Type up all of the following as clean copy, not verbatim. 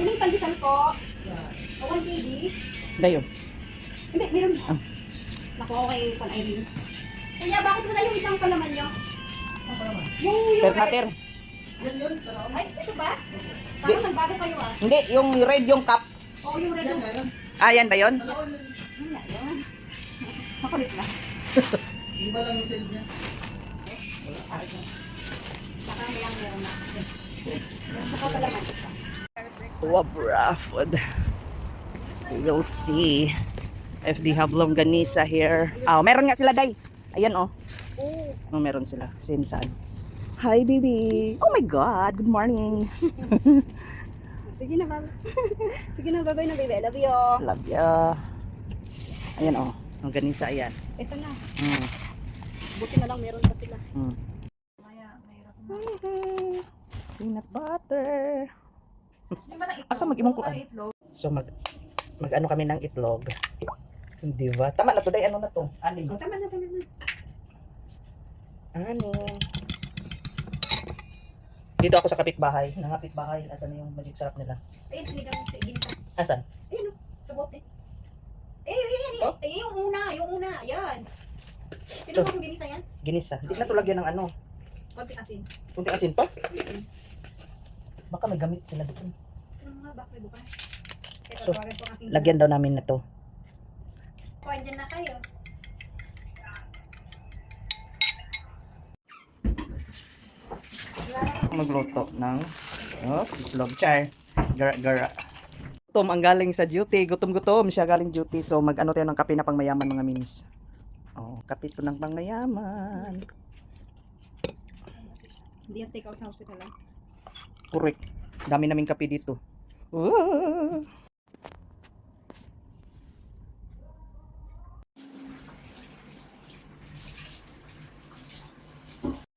Piling pandesal po. O 1 kg. Dayo. Hindi, meron ba? Naku, okay, pan Irene. Kuya, bakit wala yung isang palaman nyo? Yung Per red. matter. Ay, ito ba? Parang nagbago kayo ah. Hindi, yung red yung cup. Oo, yung red. Ah, yan ba yun? Yun nga, yun. Makulit lang. Hindi ba lang yung sale niya? Saka meron na. Saka palaman. Wabra food. You'll see if they have longganisa here. Ah, meron nga sila, Day. Ayan, oh. Oh, meron sila. Same saan. Hi, baby. Oh my God. Good morning. Sige na, ma'am. Sige na, bye-bye na, baby. I love you. Love ya. Ayan, oh. Longganisa, ayan. Ito na. Mm. Buti na lang meron pa sila. Mm. Peanut butter. Asa mag-imong kuan? So mag-ano kami ng itlog. Hindi ba? Tama na to, Day. Ano na to? Aning. Oh, tama na, tama na. Aning. Dito ako sa kapitbahay. Nangapitbahay. Asan yung magic sarap nila? Ayun, sinigang sa ginta. Asan? Ayun, sa bote. Ayun. Oh? Yung una. Ayan. Sino So- ba kung ginisa yan? Ginisa. Hindi na to lagyan ng ano. Konti asin. Kunti asin pa. Baka may gamit sila dito. Ano nga, bak may bukas. Kaya So, tatawagan ko ang aking... Lagyan daw namin na to. O, andyan na kayo. Magluto ng itlog char. Gara-gara. Tom ang galing sa duty. Gutom-gutom siya galing duty. So mag-ano tayo ng kape na pangmayaman mga minis. Oh, kape to ng pangmayaman. Hindi yan take out sa hospital lang. Correct. Dami naming kape dito. Ooh.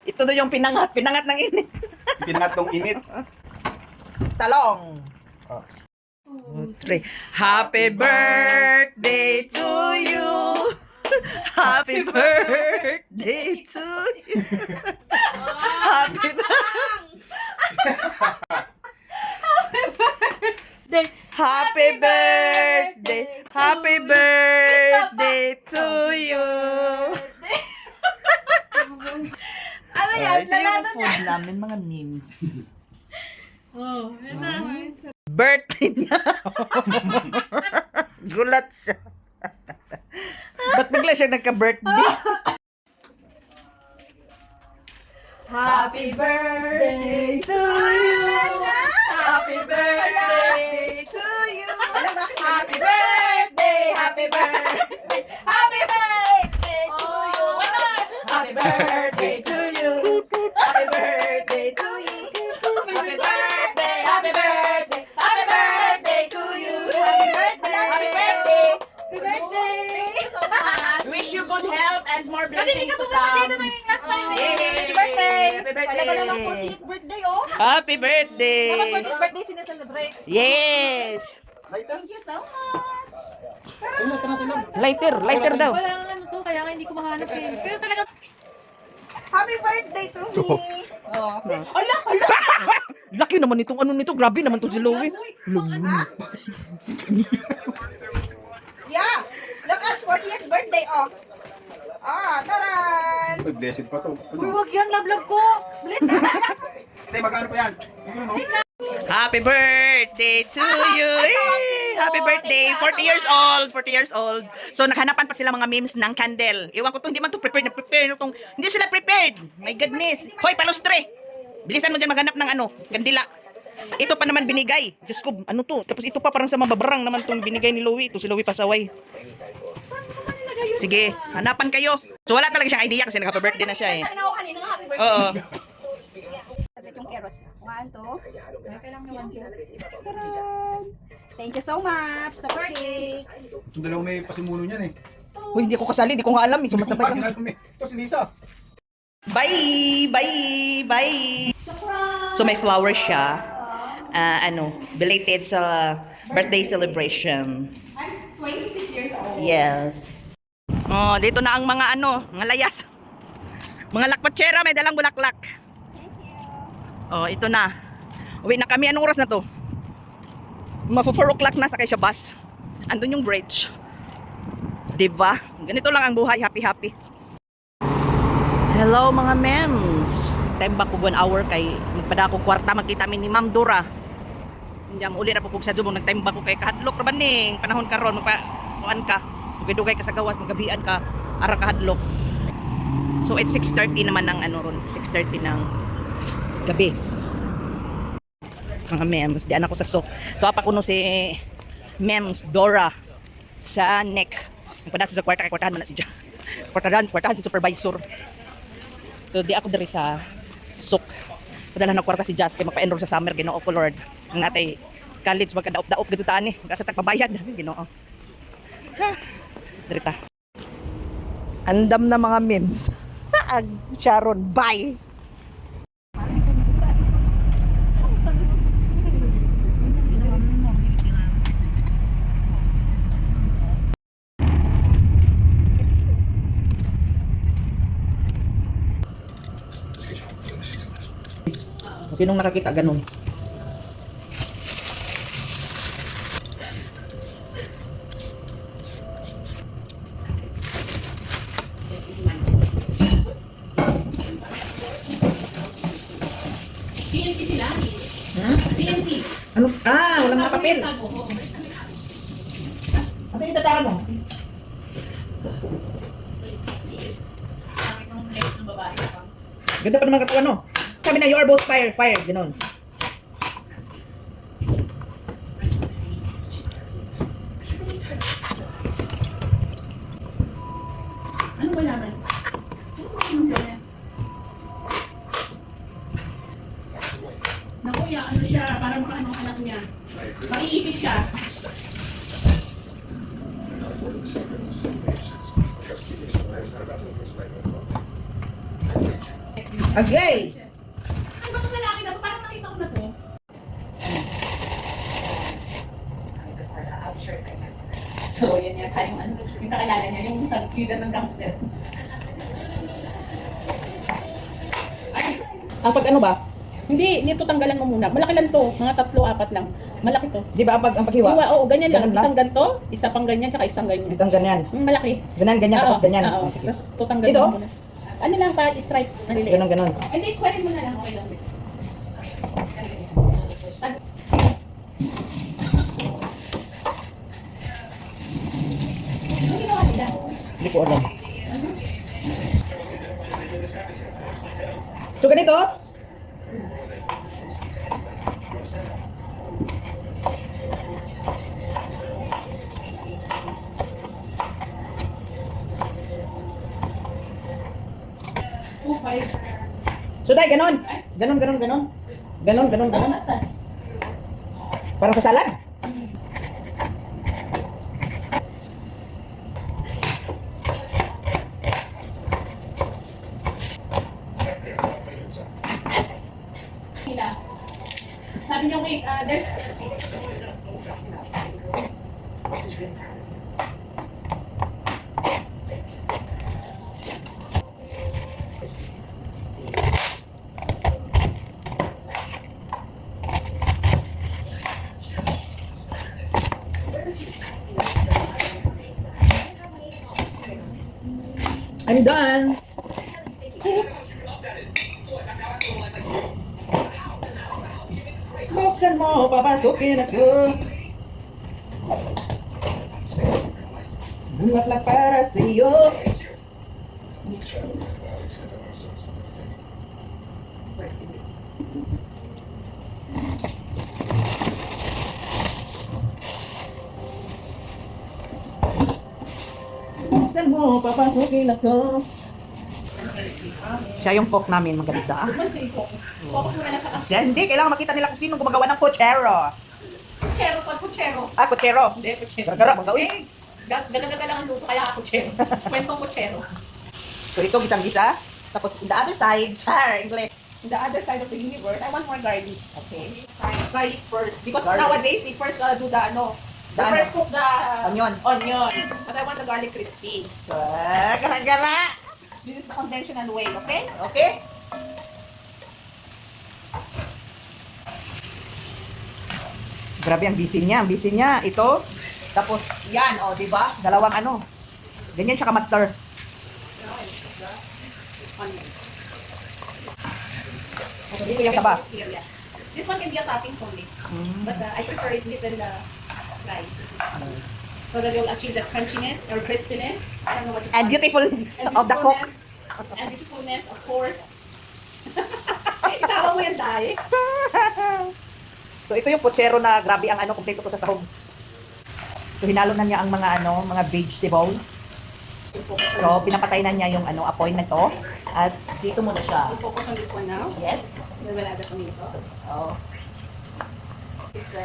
Ito na yung pinangat ng init. Pinatong init. Talong. Oops. 3. Happy birthday to you. Happy birthday to you. Happy birthday. Happy birthday. Happy birthday to you. Ano yan? Ito yung food namin, mga memes. Oh, yun na. Birthday niya. Gulat siya. Ba't bigla siya nagka-birthday? Happy birthday to you. Happy birthday to you. Happy birthday! Happy birthday! Happy birthday to you! Happy birthday to you. Happy birthday to you. Happy birthday. Happy birthday. Happy birthday to you. Happy birthday. Happy birthday. Happy birthday! Thank you so much! Wish you good health and more Kasi blessings hindi ka to pumunta come. dito na yung last time eh. Yay! Happy birthday! Happy birthday! Pala ka naman 40th birthday oh! Happy birthday. Dapat 40th birthday sinaselebrate. Yes. Thank you so much! Lighter daw. Wala nga ano to, kaya nga hindi ko mahanap eh. Pero talaga... Happy birthday to me! Oh. Ala! Laki naman itong ano nito. Grabe naman to si Louie. Yeah! Look at 40th birthday oh! Ah, taran! Uy, blessed pa to. Uy, wag yan, love ko! Blit! Ate, magkano pa yan? Happy birthday to you. Eh, happy birthday. 40 years old. 40 years old. So, naghanapan pa sila mga memes ng candle. Iwan ko to, hindi man to prepared na prepare. Hindi sila prepared. My goodness. Hoy, palustre. Bilisan mo dyan maghanap ng ano, kandila. Ito pa naman binigay. Diyos ko, ano to? Tapos ito pa parang sa mababarang naman tong binigay ni Louie. Ito si Louie Pasaway. Sige, hanapan kayo. So, wala talaga siyang idea kasi nag-happy birthday na siya eh. Ano ako kanina ng happy birthday? Oo. Yung carrots. 1, 2. Okay lang naman. Taran! Thank you so much sa birthday. Itong dalawa may pasimuno niyan eh. Uy, hindi ko kasali. Hindi ko nga alam. Eh. Sumasabay ka. Ito si Lisa. Bye! Bye! Bye! So may flowers siya. Belated sa birthday celebration. I'm 26 years old. Yes. Oh, dito na ang mga mga layas. Mga lakpatsera, may dalang bulaklak. Oh, ito na. Uwi na kami. Anong oras na to? 4 o'clock na sakay siya bus. Andun yung bridge. Diba? Ganito lang ang buhay. Happy. Hello mga mems. Time ba ko 1 hour kay magpada ko kwarta magkita mi ni Ma'am Dora. Hindi mo uli na po sa Zoom nagtime ba ko kay kahadlok ra baning panahon karon magpa ka. Dugay-dugay ka sa gawas magabian ka ara kahadlok. So it's 6:30 naman ng ano ron, 6:30 ng gabi. Mga mems, diyan ako sa sok. Tuwa pa kuno si Mems Dora sa neck. Nagpada sa kwarta kay kwartahan man na si kwartahan si supervisor. So di ako diri sa sok. Padala na kwarta si Jazz kay magpa-enroll sa summer Ginoo ko Lord. Ang natay college magkadaop-daop gito taan ni. Kasi tagpabayad Ginoo. Ha. Diri ta. Andam na mga memes. Ag Sharon, bye. Sinong nakakita ganun? TNT sila. TNT. Ano? Walang mga papel. Asa yung tataran mo? Bakit ang place ng babae pa? Ganda pa naman katuwa, no? Sabi na, you are both fire, ganun. Ano ba naman? Ano ba yan? Naku, ya, ano siya, para makaano ang anak niya. Maiipit siya. Agay! Ano ba itong lalaki na to? Parang nakita ko na to. So, yan yan. Siya yung ano, yung kakilala niya, yung leader ng gangster. Ay, Pag ano ba? hindi, nito tanggalan mo muna. Malaki lang to, mga 3-4 lang. Malaki to. Di ba ang paghiwa? Oo, ganyan lang. Ganun lang? Isang ganto, isa pang ganyan, tsaka isang ganyan. Itong ganyan. Malaki. Ganyan, Oo, tapos ganyan. Oo, Sige. tapos tutanggalin Ito? mo muna. Ano lang, para stripe. Maliliit. Ganon. Hindi, squarein mo na lang. Okay lang. Ano ginawa nila? Hindi ko alam. So ganito? Oh, five. So dai, ganon. Ganon. Parang sa salad. Nila. Sabi niyo, wait, there's... I'm done. Buksan mo, papasukin ako. Buhat lang para sa iyo. Buksan mo, papasukin ako. Siya yung cook namin, maganda. Focus mo na lang sa Kasi hindi, kailangan makita nila kung sino gumagawa ng kutsero. kutsero. Pag kutsero. Kutsero. Hindi, kutsero. Gara-gara, magawin. Eh, gala-gala lang ang luto, kaya ako kutsero. Kwentong kutsero. So ito, gisang-gisa. Tapos in the other side, English. On the other side of the universe, I want more garlic. Okay. Garlic first. Because Garlic. nowadays, they first do the ano. They The ano? first cook the Onion. onion. But I want the garlic crispy. Gara-gara. This is the conventional way, okay? Okay? Grabe ang busy niya. Ang busy niya. Ito. Tapos, yan. O, diba? Dalawang ano. Ganyan siya ka-master. So, dito yung saba. This one can be a toppings only. But I prefer it little fried. So that you'll achieve that crunchiness or crispiness. I don't know what you And call it. beautifulness And of the cook. And beautifulness, of course. Itawa mo yan, Day. So, ito yung pochero na grabe ang ano, kompleto ko sa sahog. So, hinalo na niya ang mga ano, mga vegetables. So, pinapatay na niya yung ano, apoy na to. At dito muna siya. We'll focus on this one now. Yes. Then we'll add the tomato. Oh. Gusto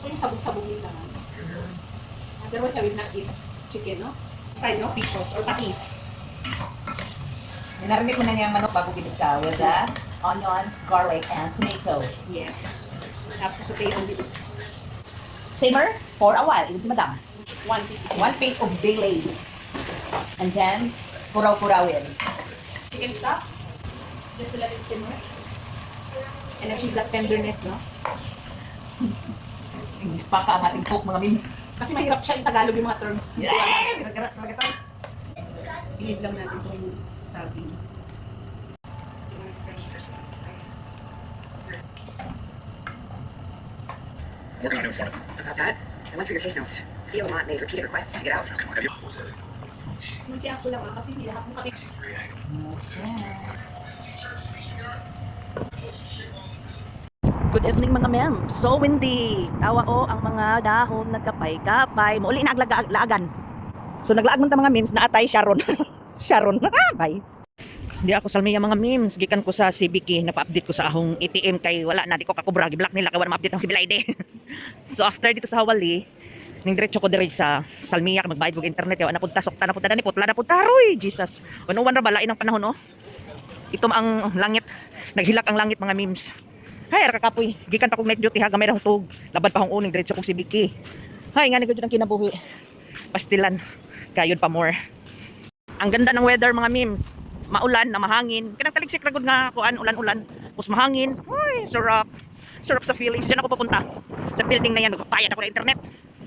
ko yung sabog-sabogin lang. Otherwise, I will not eat chicken, no? Fried, no? Pisos or patis. Narinig mo na niya ang manok bago ginisa with the onion, garlic, and tomato. Yes. Have to saute on this. Simmer for a while. Even si madam. 1 teaspoon. 1 piece of bay leaves. And then, kuraw-kurawin. You can stop. Just to let it simmer. And achieve that tenderness, no? English pa ka ang ating cook, mga mims. Kasi mahirap siya in Tagalog yung mga terms. Yeah! Gara-gara talaga ito. Ilid lang natin itong sabi. Working on it for it. About that, I went through your case notes. Theo Lamont made repeated requests to get out. Multi-act ko lang kasi hindi lahat ng kapit. Good evening mga ma'am. So windy. Tawa o ang mga dahon nagkapay-kapay. Mauli na aglaagan. So naglaag man ta mga memes na atay Sharon. Sharon. Bye. Hindi ako salmiya mga memes. Gikan ko sa CBK. Napa-update ko sa akong ATM kay wala na. Di ko kakubra. Giblock nila. Kaya wala ma-update ng Sibilay de. So after dito sa Hawali, ning diretso ko diri sa Salmiak magbayad og internet. Yawa na punta. Sokta na punta na ni. Putla na punta. Roy. Jesus. Unuwan ra ba? Lain ang panahon, no? Ito ang langit. Naghilak ang langit mga memes. Hay, kakapoy. Gikan pa kong night duty ha, gamay ra hutog. Laban pa akong uning diretso kong CBK. Hay, nga ni gud ang kinabuhi. Pastilan. Kayod pa more. Ang ganda ng weather mga memes. Maulan na mahangin. Kanang taligsik ra gud nga kuan ulan-ulan. Pus mahangin. Uy, sarap. Sarap sa feelings. Diyan ako papunta. Sa building na yan, magpapayad ako ng internet.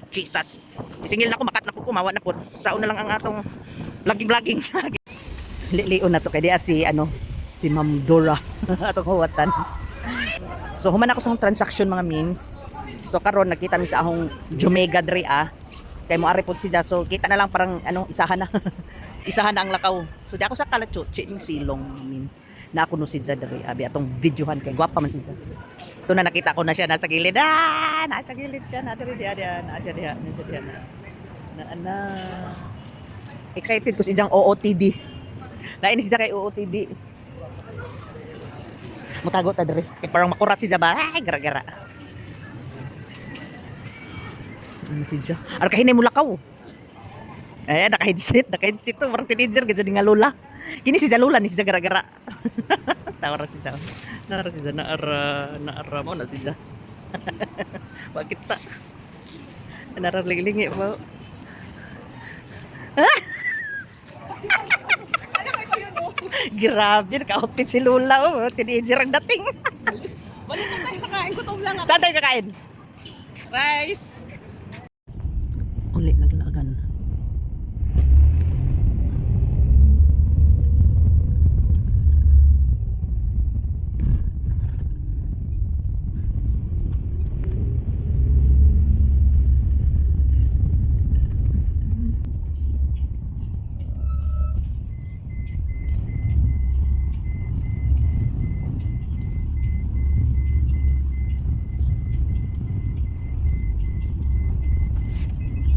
Jesus. Isingil na ako, makat na po, kumawa na po. Sauna lang ang atong vlogging. Lilion na to kay dia si si Ma'am Dora atong huwatan. So human ako sa akong transaction mga memes. So karon nakita mi sa akong Jumega dre kay mo ari pud siya. So kita na lang parang isahan na. Isahan na ang lakaw. So di ako sa kalatsuchi ning silong memes. Na ako no siya dre abi atong videohan kay gwapa man siya. Ito na nakita ko na siya nasa gilid. Nasa gilid siya na dre dia. Na. Excited ko si Jang OOTD. Lain siya kay OOTD. Mutago ta dere. Kay parang makurat si Jaba. Ay, gara-gara. Ano si Jaba? Ar kahinay mo lakaw. Eh, naka-headset to. Parang teenager gid nga lola. Kini si Jalula ni si Jaba gara-gara. Tawara si Jaba. Naara si Jaba naara mo na si Jaba. Bakit ta? Naara lingi mo. Grabe, naka-outfit si Lola. Oh, teenager ang dating. Balik na tayo kakain. Gutom lang ako. Saan tayo kakain? Rice. Uli, naglagan.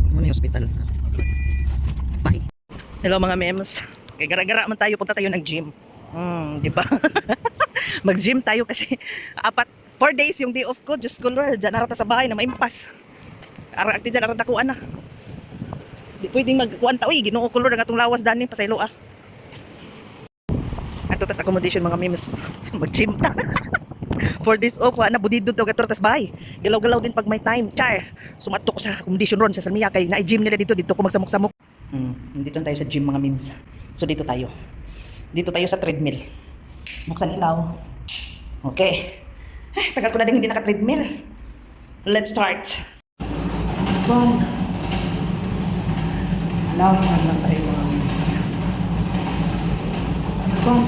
Muna hospital. Bye. Hello mga memes. Kay gara-gara man tayo, punta tayo ng gym. Di ba? Mag-gym tayo kasi 4 days yung day off ko. Diyos ko Lord, dyan narata sa bahay na maimpas. Aragti dyan, arag nakuha na. Di pwedeng magkuhan ta. Uy, ginoo ko Lord, ang atong lawas dani, pasaylo Ato tas accommodation mga memes. Mag-gym ta. 4 days off, na budido daw gato tas bahay. Galaw-galaw din pag may time. Char. Sumato ko sa accommodation ron sa Salmiak kay na-gym nila dito ko magsamok-samok. Dito tayo sa gym mga memes. So dito tayo. Dito tayo sa treadmill. Buksan ilaw. Okay. Tagal ko na din hindi naka-treadmill. Let's start. Bon. Alam lang tayo mga miss. Bon.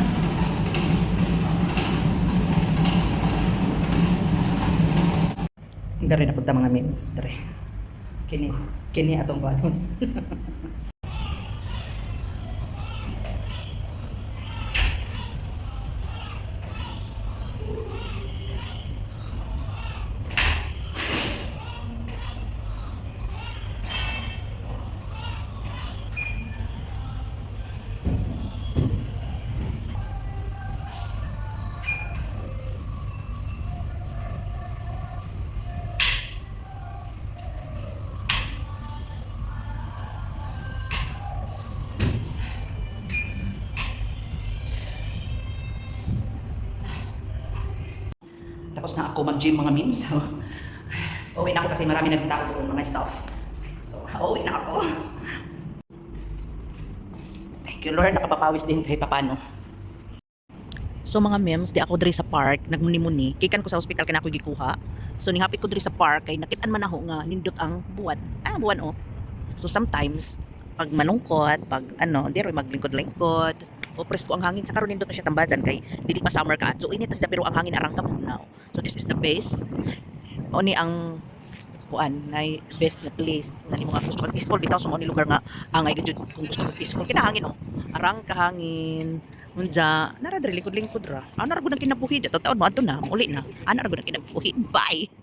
Hindi rin napunta mga memes, tre. Kini atong balon. Tapos na ako mag-gym mga memes. Uwi na ako kasi marami nagtao doon mga staff. So, uwi na ako. Thank you Lord, nakapapawis din kahit papano. So mga memes, di ako diri sa park, nagmuni-muni. Kikan ko sa hospital kaya ako gikuha. So nihapit ko diri sa park kay nakitaan man ako nga nindot ang buwan. Buwan oh. So sometimes pag manungkot, pag diri maglingkod-lingkod, o presko ang hangin sa karon nindot na siya tambajan kay dili pa summer ka. So init na pero ang hangin arang kamunaw. So this is the base. O ni ang kuan nay best na place na ni mga gusto kag peaceful bitaw sa mga lugar nga angay gud kung gusto kag peaceful kinahangin oh. Arang kahangin. Unja nara diri likod-lingkod ra. Ana ra gud ang kinabuhi daw taon mo adto na uli na. Ana ra gud ang kinabuhi. Bye.